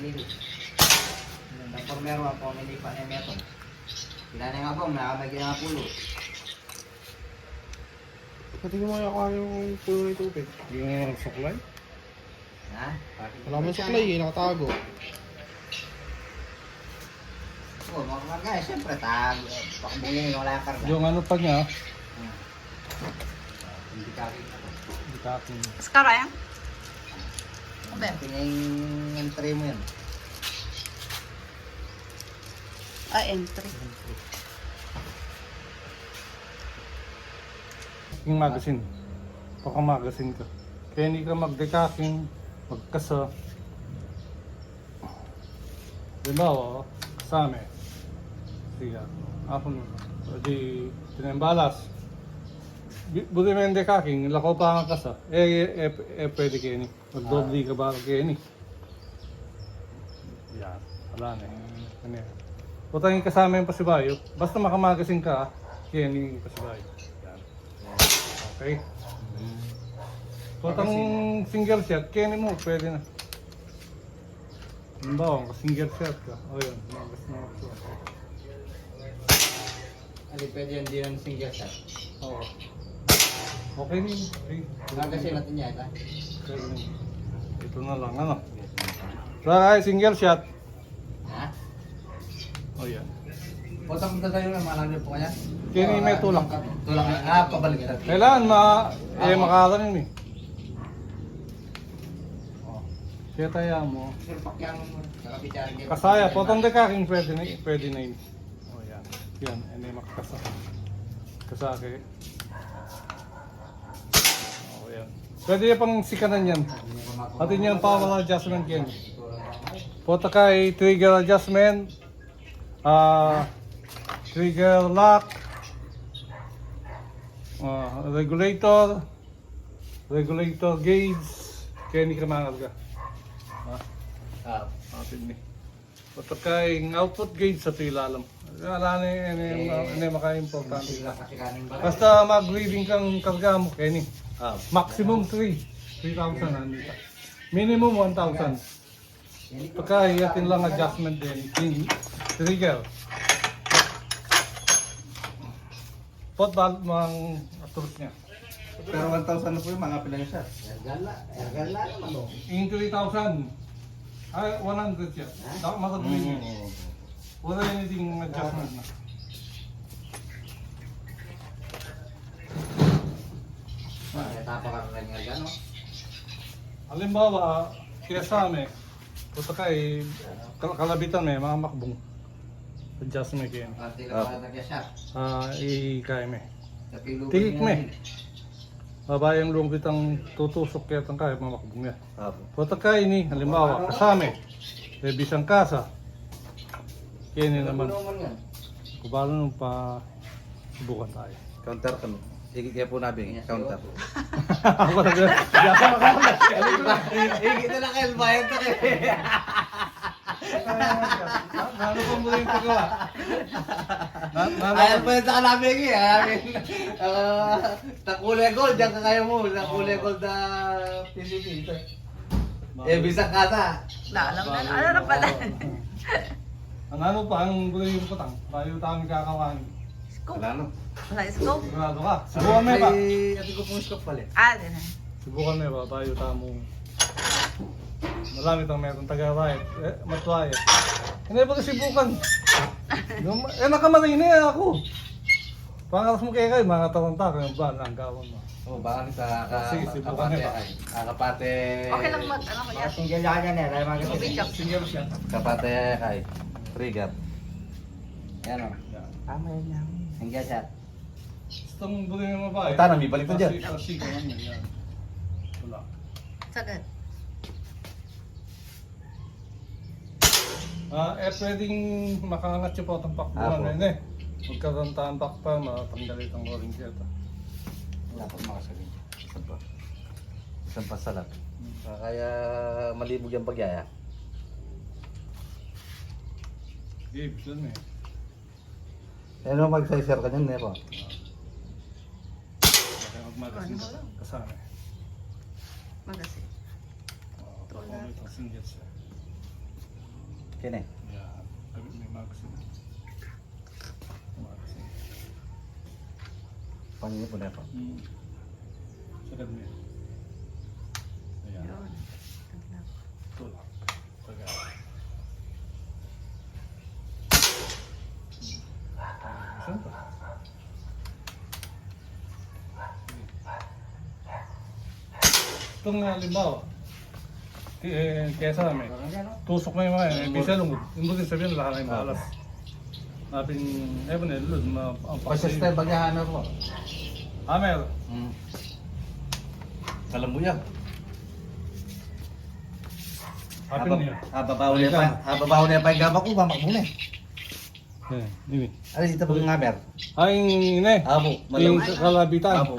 lilit. Ang formero ako, hindi pa na meron. Sila na nga po, nakamagin nga pulo. Pati mo yung pulo ng tubig. Hindi mo naman suklay. Ha? Wala mo suklay eh, nakatago. Oo, mga karga, siyempre, pakbungin, wala karga. Yung ano pa niya, Hindi kaking ako. hindi ka akin. Skara yan? Abe. Yung entry mo yun. Entry. Yung magazine. Paka-magazine ka. Kaya hindi ka magdekaking, magkasa. Diba o, kasama eh. Sige, ako nun. Di, tinembalas. Buti mo yung dekaking, lakaw pa ang kasa. Pwede kayo ni. Magdobli ka ba kayo ni? Yan, wala na eh. Ano yan. Putang yung kasama yung pasibayo. Basta makamagasin ka, kaya ni pasibayo. Yan. Okay. Putang single shot, kaya ni mo, pwede na. Halimbawa, single shot ka. O yun, magas na ako. Alin, pwede yan din ang single shot. Oo. Okay ni. Magasin natin yan, ha? Pwede na. Ito na lang, ano? Try, single shot. Ha? O yan. Potang ko tayo na, malamit po kanya. Kaya ni may tulak. Tulak, pabalik na. Kailangan makakaroon eh. Oh. Kaya tayo mo. Sirpak yan, nakapityan. Kasaya, potong dekaking pwede na yun. O yan. Yan, hindi makakasa. Kasake. O yan. Pwede yung pang sikanan yan. Atin yan power adjustment yan. Pota kay trigger adjustment. Trigger lock. Regulator gauge. Kaya hindi ka makarga. Atin ni. Pota kay output gauge sa ilalim. Wala na maka-importante. Basta mag-reading kang karga mo, Kenny. Maximum 3,000 nandito. Minimum 1,000. Pagka yatin lang adjustment din. Trigger. Pot valve mang atros niya. Pero 1,000 na po yung mga pilang siya. Ergala naman o. In 3,000. Ay, 100 siya. Makatuloy niya. Wala anything adjustment na. Tapa ka rin nga gano'n. Halimbawa, kaya sa amin, punta ka kalabitan may mga makbong. Adjustment kayo. Pati lang para nag-shot. Ikaya may. Sa pilugan Tigik niya. may. Babayang lumpit ang tutusok kaya tang kaya mga makbong niya. Punta ka ini, halimbawa, kasama, bisang kasa. Kaya ni naman, Naman yan. kubalo nung pa subukan tayo. Counter kami. Sige kaya po namin, counter. Ako na gano'n. Kita na kayo, bayad na kayo. Ano pa mo yung pagawa? Ayaw pa yun sa kanamig eh. Nakulay gold, diyan ka kayo mo. Nakulay gold na PCP. Bisang kasa. Alam na. Ano na pala? Ano pa ang gulay yung patang? Tayo tayong kakawain. Scoop. Wala no. Wala scoop. Sigurado ka. Subukan mo ba? Ati ko pong scope pala. Din na. Subukan mo ba? Tayo tamo. Marami itong meron taga-riot. Matwayat. Hindi ba subukan? Nakamarin na ako. Pangalas mo kayo mga taranta kayo ba? Nanggawan mo. Oh, baka sa Sige, subukan kapate mo ba? ay. Kapate. Okay lang ano ko yan. Single yan yan eh. Dahil mga Tubig ka. single shot. Kapate ay. Trigger. Yan o. Tama yan yan. Single shot. Gusto mong gulay ng babae? Punta na, may balik na dyan. Kasi ka naman yan. Wala. Sagad. Pwedeng makangat siya po itong pakbuhan na yun eh. Magkaroon taang pakpa, matanggalit ang rolling jet. Wala pa makasaling. Isang pa. Isang pa salat. Kaya malibog yung pagyaya. Gabe, dyan eh. Ano mag-sizer ka dyan, Nepo? Kaya magmagasin ka kasama eh. Magasin. Pagkamit ang singgit siya. Kini. Yan. Sabi may magazine. Magazine. Panyo po na po. Sagad mo yan. Ayan. Yun. Tulak. Sagad. Saan pa? Itong halimbawa, kesa namin, Parang yan, oh. tusok na yung mga yan, bisa lungod. Yung buti sabihin, lahat na yung balas. Napin, ewan eh, lulod, ang Pasistel ba niya hammer mo? Hammer. Alam mo yan. Hapin niya. Babaw niya pa yung gama ko, mamak muna eh. Yan, ini. Ano dito po yung hammer? Ay, ini. Abo, Yung malaw. kalabitan. Abo,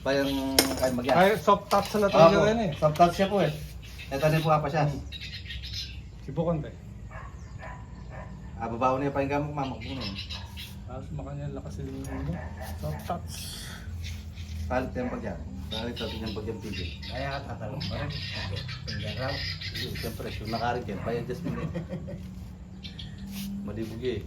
pa yung kain magyan. Ay, soft touch na talaga rin eh. Soft touch siya po eh. Ito din po pa siya. Sibukan tayo. Babaw niya pa yung gama ko, mamak muna eh. Tapos makanya lakas yung mundo. Soft touch. Palit yung pagyan. Palit natin yung pagyan tigil. Kaya ka tatalong pa rin. Tingnan raw. Siyempre, yung nakarit yan, pa-adjust mo na eh. Malibugi eh.